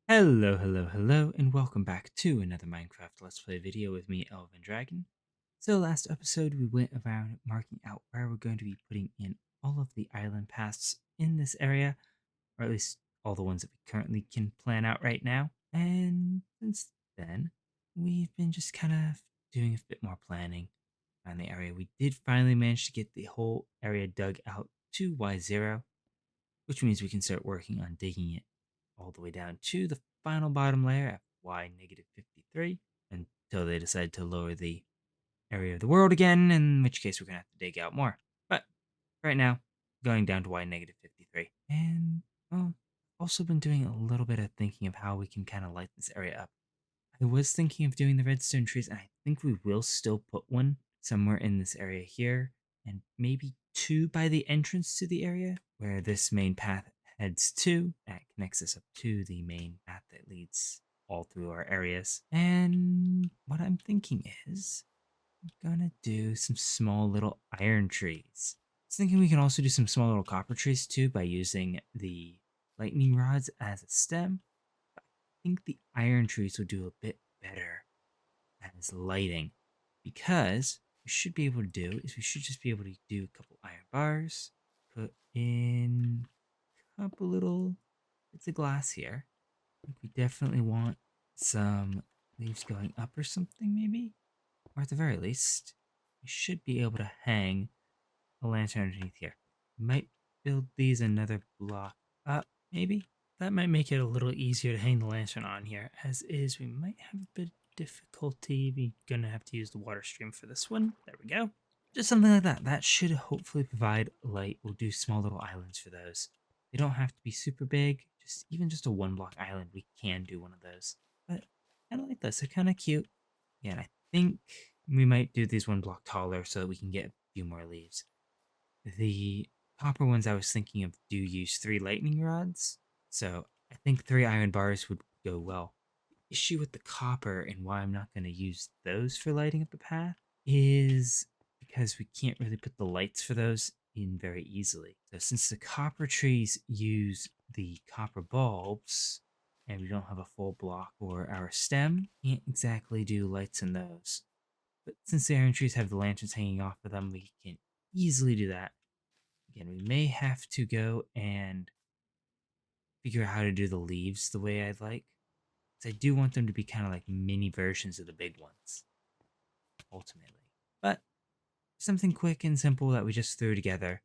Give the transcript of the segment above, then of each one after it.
Hello, and welcome back to another Minecraft Let's Play video with me, Elven Dragon. So last episode we went around marking out where we're going to be putting in all of the island paths in this area, or at least all the ones that we currently can plan out right now. And since then, we've been just kind of doing a bit more planning around the area. We did finally manage to get the whole area dug out to Y0, which means we can start working on digging it all the way down to the final bottom layer at y negative 53 until they decide to lower the area of the world again, in which case we're going to have to dig out more. But right now, going down to y negative 53. And, well, also been doing a little bit of thinking of how we can kind of light this area up. I was thinking of doing the redstone trees, and I think we will still put one somewhere in this area here, and maybe two by the entrance to the area where this main path heads to. That connects us up to the main path that leads all through our areas. And what I'm thinking is I'm gonna do some small little iron trees. I was thinking we can also do some small little copper trees too by using the lightning rods as a stem. I think the iron trees will do a bit better as lighting, because we should be able to do is we should just be able to do a couple iron bars, put in a couple little bits of glass here. I think we definitely want some leaves going up or something, maybe, or at the very least we should be able to hang a lantern underneath here. We might build these another block up, maybe. That might make it a little easier to hang the lantern on here. As is, we might have a bit of difficulty. We're gonna have to use the water stream for this one. There we go. Just something like that. That should hopefully provide light. We'll do small little islands for those. They don't have to be super big. Even just a one block island, we can do one of those. But I like this. They're kind of cute. Yeah, and I think we might do these one block taller so that we can get a few more leaves. The copper ones I was thinking of do use 3 lightning rods, so I think 3 iron bars would go well. The issue with the copper and why I'm not going to use those for lighting up the path is because we can't really put the lights for those in very easily. So since the copper trees use the copper bulbs, and we don't have a full block for our stem, can't exactly do lights in those. But since the iron trees have the lanterns hanging off of them, we can easily do that. Again, we may have to go and figure out how to do the leaves the way I'd like. Because I do want them to be kind of like mini versions of the big ones, ultimately. But something quick and simple that we just threw together,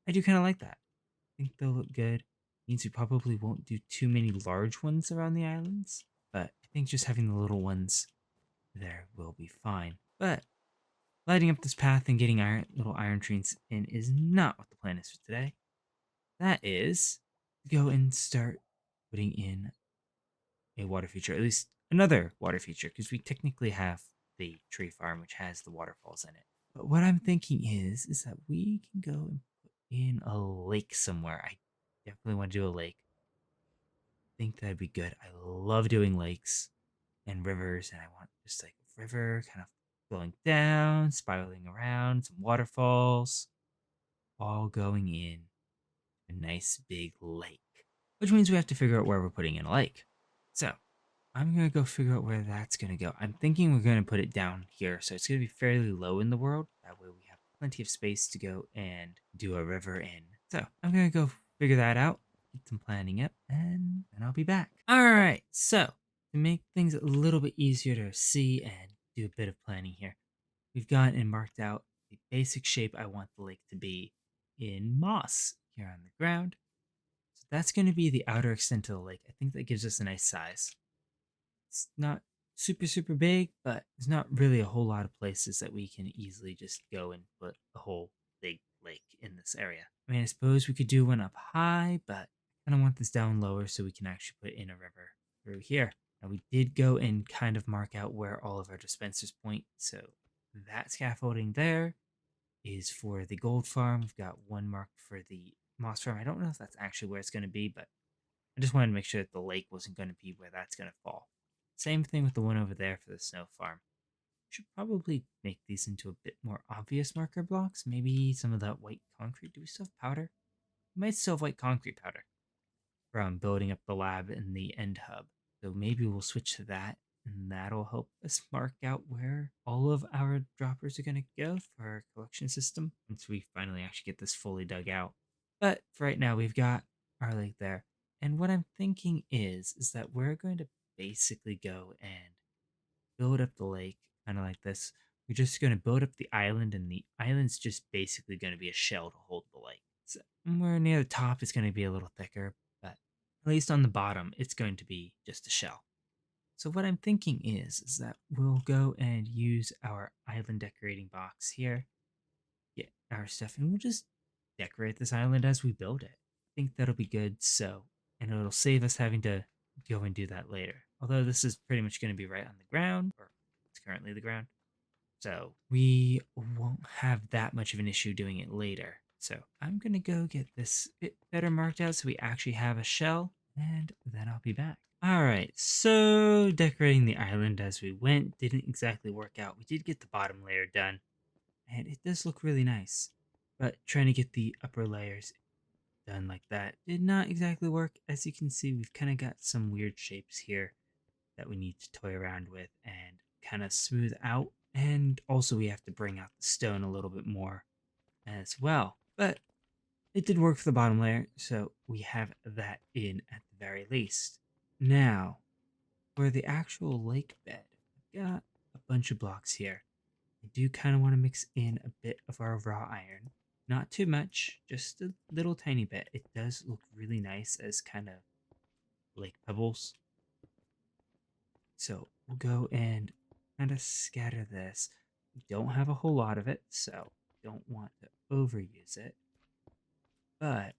I do kind of like that. I think they'll look good. Means we probably won't do too many large ones around the islands, but I think just having the little ones there will be fine. But lighting up this path and getting little iron trees in is not what the plan is for today. That is to go and start putting in a water feature, at least another water feature, because we technically have the tree farm which has the waterfalls in it. But what I'm thinking is that we can go and put in a lake somewhere. I definitely want to do a lake. I think that'd be good. I love doing lakes and rivers, and I want just like a river kind of flowing down, spiraling around, some waterfalls, all going in a nice big lake. Which means we have to figure out where we're putting in a lake. So I'm going to go figure out where that's going to go. I'm thinking we're going to put it down here, so it's going to be fairly low in the world. That way we have plenty of space to go and do a river in. So I'm going to go figure that out, get some planning up, and then I'll be back. All right, so to make things a little bit easier to see and do a bit of planning here, we've gone and marked out the basic shape I want the lake to be in moss here on the ground. So that's going to be the outer extent of the lake. I think that gives us a nice size. It's not super big, but there's not really a whole lot of places that we can easily just go and put a whole big lake in this area. I mean, I suppose we could do one up high, but I kind of want this down lower so we can actually put in a river through here. Now, we did go and kind of mark out where all of our dispensers point, so that scaffolding there is for the gold farm. We've got one marked for the moss farm. I don't know if that's actually where it's going to be, but I just wanted to make sure that the lake wasn't going to be where that's going to fall. Same thing with the one over there for the snow farm. Should probably make these into a bit more obvious marker blocks. Maybe some of that white concrete. Do we still have powder? We might still have white concrete powder. from building up the lab and the end hub. So maybe we'll switch to that, and that'll help us mark out where all of our droppers are going to go for our collection system once we finally actually get this fully dug out. But for right now, we've got our lake there. And what I'm thinking is that we're going to basically go and build up the lake kind of like this. We're just going to build up the island, and the island's just basically going to be a shell to hold the lake. So somewhere near the top, it's going to be a little thicker, but at least on the bottom, it's going to be just a shell. So what I'm thinking is that we'll go and use our island decorating box here, get our stuff, and we'll just decorate this island as we build it. I think that'll be good. And it'll save us having to go and do that later. Although this is pretty much going to be right on the ground, or it's currently the ground. So we won't have that much of an issue doing it later. So I'm going to go get this bit better marked out so we actually have a shell, and then I'll be back. Alright, so decorating the island as we went didn't exactly work out. We did get the bottom layer done, and it does look really nice. But trying to get the upper layers done like that did not exactly work. As you can see, we've kind of got some weird shapes here that we need to toy around with and kind of smooth out. And also we have to bring out the stone a little bit more as well. But it did work for the bottom layer, so we have that in at the very least. Now, for the actual lake bed, I've got a bunch of blocks here. I do kind of want to mix in a bit of our raw iron. Not too much, just a little tiny bit. It does look really nice as kind of lake pebbles. So we'll go and kind of scatter this. We don't have a whole lot of it, so don't want to overuse it. But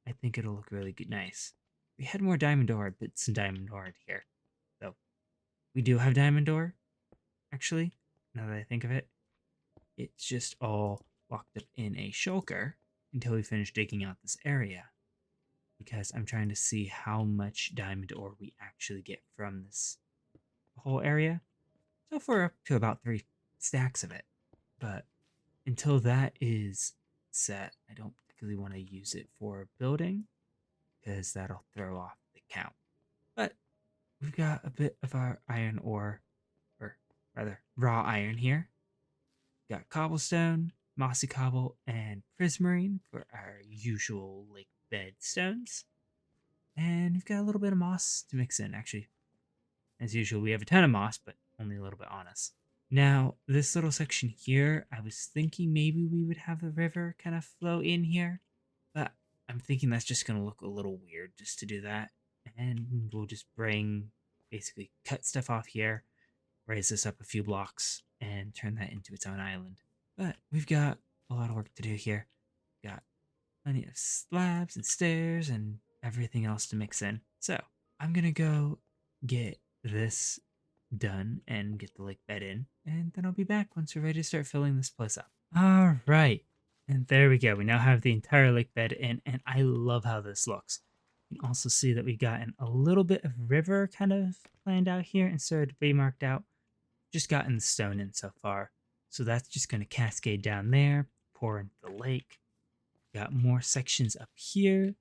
I think it'll look really good, nice. We had more diamond ore, but some diamond ore here. So we do have diamond ore, actually, now that I think of it. It's just all locked up in a shulker until we finish digging out this area. Because I'm trying to see how much diamond ore we actually get from this whole area. So far up to about 3 stacks of it. But until that is set, I don't particularly want to use it for building, because that'll throw off the count. But we've got a bit of our iron ore, or rather raw iron here. Got cobblestone, mossy cobble, and prismarine for our usual lake bed stones. And we've got a little bit of moss to mix in, actually. As usual, we have a ton of moss, but only a little bit on us. Now, this little section here, I was thinking maybe we would have the river kind of flow in here, but I'm thinking that's just going to look a little weird just to do that. And we'll just basically cut stuff off here, raise this up a few blocks, and turn that into its own island. But we've got a lot of work to do here. Got plenty of slabs and stairs and everything else to mix in. So I'm going to go get this done and get the lake bed in, and then I'll be back once we're ready to start filling this place up. All right, and there we go. We now have the entire lake bed in, and I love how this looks. You can also see that we've gotten a little bit of river kind of planned out here instead of be marked out. Just gotten the stone in so far, so that's just going to cascade down there, pour into the lake. Got more sections up here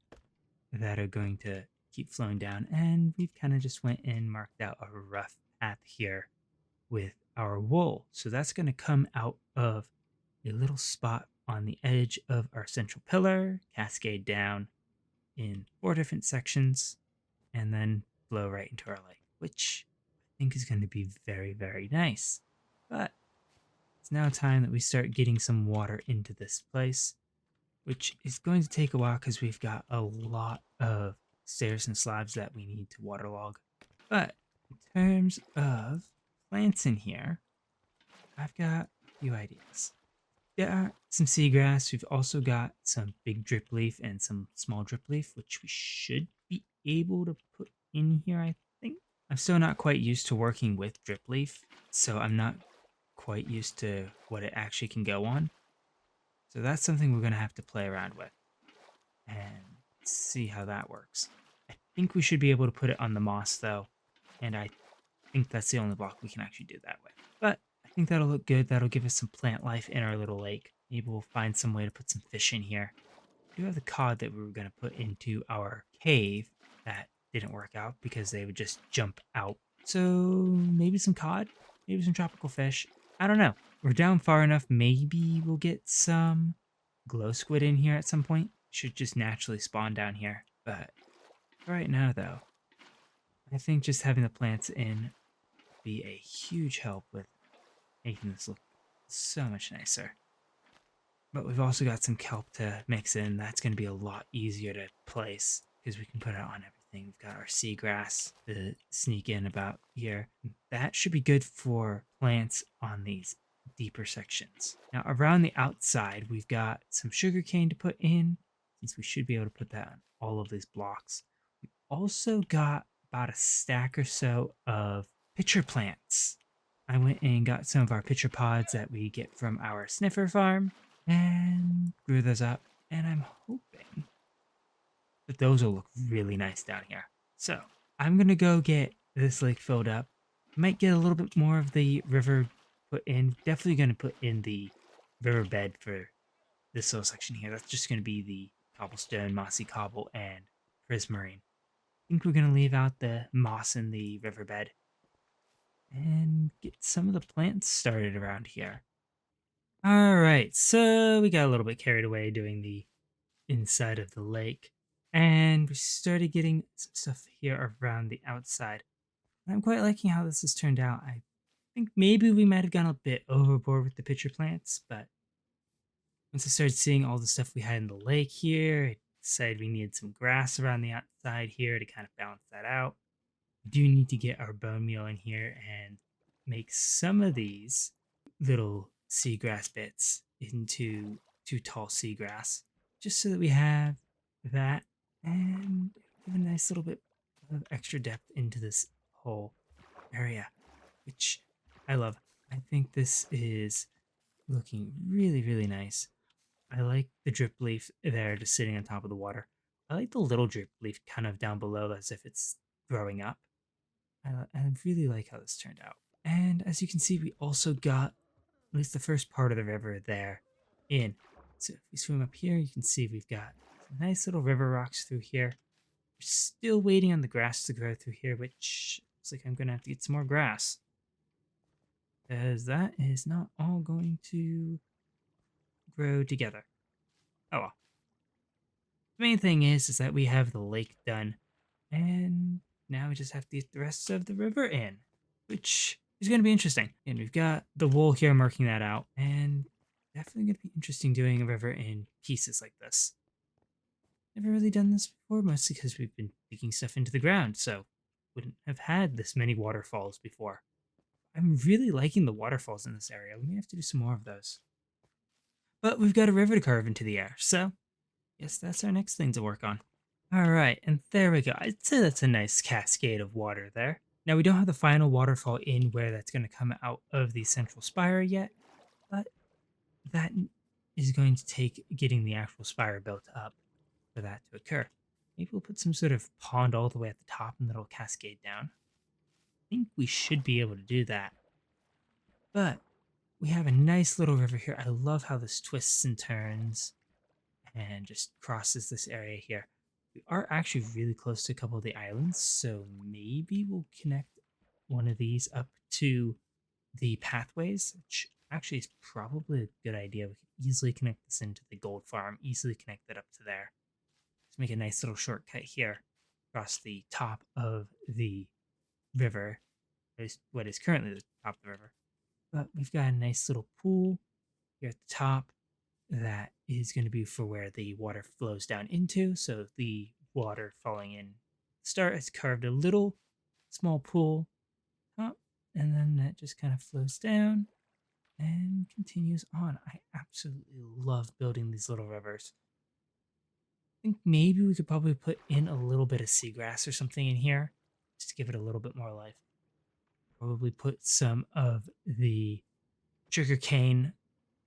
that are going to keep flowing down, and we've kind of just went and marked out a rough path here with our wool. So that's going to come out of a little spot on the edge of our central pillar, cascade down in 4 different sections, and then flow right into our lake, which I think is going to be very, very nice. But it's now time that we start getting some water into this place, which is going to take a while because we've got a lot of stairs and slabs that we need to waterlog. But in terms of plants in here, I've got a few ideas. Got some seagrass. We've also got some big drip leaf and some small drip leaf, which we should be able to put in here, I think. I'm still not quite used to working with drip leaf, so I'm not quite used to what it actually can go on. So that's something we're going to have to play around with and see how that works. I think we should be able to put it on the moss, though, and I think that's the only block we can actually do that with. But I think that'll look good. That'll give us some plant life in our little lake. Maybe we'll find some way to put some fish in here. We do have the cod that we were going to put into our cave that didn't work out because they would just jump out. So maybe some cod, maybe some tropical fish. I don't know. We're down far enough. Maybe we'll get some glow squid in here at some point. Should just naturally spawn down here. But right now, though, I think just having the plants in be a huge help with making this look so much nicer. But we've also got some kelp to mix in. That's going to be a lot easier to place because we can put it on everything. We've got our seagrass to sneak in about here. That should be good for plants on these deeper sections. Now around the outside, we've got some sugarcane to put in, since we should be able to put that on all of these blocks. We've also got about a stack or so of pitcher plants. I went and got some of our pitcher pods that we get from our sniffer farm and grew those up. And I'm hoping that those will look really nice down here. So I'm going to go get this lake filled up. Might get a little bit more of the river put in. Definitely going to put in the riverbed for this little section here. That's just going to be the cobblestone, mossy cobble, and prismarine. I think we're going to leave out the moss in the riverbed and get some of the plants started around here. All right, so we got a little bit carried away doing the inside of the lake, and we started getting some stuff here around the outside. And I'm quite liking how this has turned out. I think maybe we might have gone a bit overboard with the pitcher plants, but once I started seeing all the stuff we had in the lake here, I decided we needed some grass around the outside here to kind of balance that out. We do need to get our bone meal in here and make some of these little seagrass bits into too tall seagrass, just so that we have that and give a nice little bit of extra depth into this whole area, which I love. I think this is looking really, really nice. I like the drip leaf there just sitting on top of the water. I like the little drip leaf kind of down below as if it's growing up. I really like how this turned out. And as you can see, we also got at least the first part of the river there in. So if we swim up here, you can see we've got some nice little river rocks through here. We're still waiting on the grass to grow through here, which looks like I'm going to have to get some more grass, because that is not all going to grow together. Oh well. The main thing is that we have the lake done, and now we just have to get the rest of the river in, which is going to be interesting. And we've got the wool here marking that out, and definitely going to be interesting doing a river in pieces like this. Never really done this before, mostly because we've been digging stuff into the ground, so wouldn't have had this many waterfalls before. I'm really liking the waterfalls in this area. We may have to do some more of those. But we've got a river to carve into the air, so yes, that's our next thing to work on. All right, and there we go. I'd say that's a nice cascade of water there. Now, we don't have the final waterfall in where that's going to come out of the central spire yet, but that is going to take getting the actual spire built up for that to occur. Maybe we'll put some sort of pond all the way at the top and then it'll cascade down. I think we should be able to do that. But we have a nice little river here. I love how this twists and turns and just crosses this area here. We are actually really close to a couple of the islands, so maybe we'll connect one of these up to the pathways, which actually is probably a good idea. We could easily connect this into the gold farm, easily connect that up to there. To make a nice little shortcut here across the top of the river, what is currently the top of the river. But we've got a nice little pool here at the top that is going to be for where the water flows down into. So the water falling in start has carved a little small pool up, and then that just kind of flows down and continues on. I absolutely love building these little rivers. I think maybe we could probably put in a little bit of seagrass or something in here just to give it a little bit more life. Probably put some of the sugar cane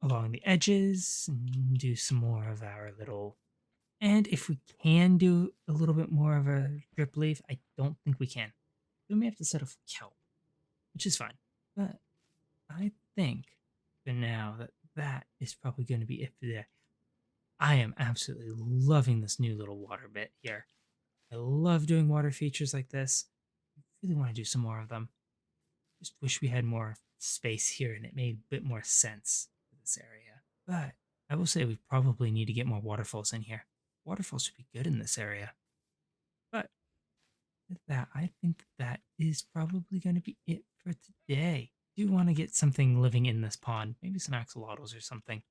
along the edges and do some more of our little. And if we can do a little bit more of a drip leaf, I don't think we can. We may have to settle for kelp, which is fine. But I think for now that is probably going to be it for today. I am absolutely loving this new little water bit here. I love doing water features like this. I really want to do some more of them. Just wish we had more space here and it made a bit more sense for this area. But I will say we probably need to get more waterfalls in here. Waterfalls would be good in this area. But with that, I think that is probably going to be it for today. Do want to get something living in this pond, maybe some axolotls or something.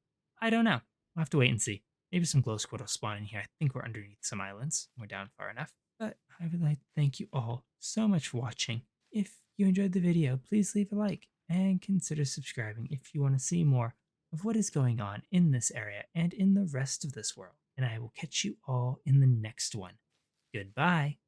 I don't know. We'll have to wait and see. Maybe some glow squid will spawn in here. I think we're underneath some islands. We're down far enough. But I would like to thank you all so much for watching. If you enjoyed the video, please leave a like and consider subscribing if you want to see more of what is going on in this area and in the rest of this world. And I will catch you all in the next one. Goodbye.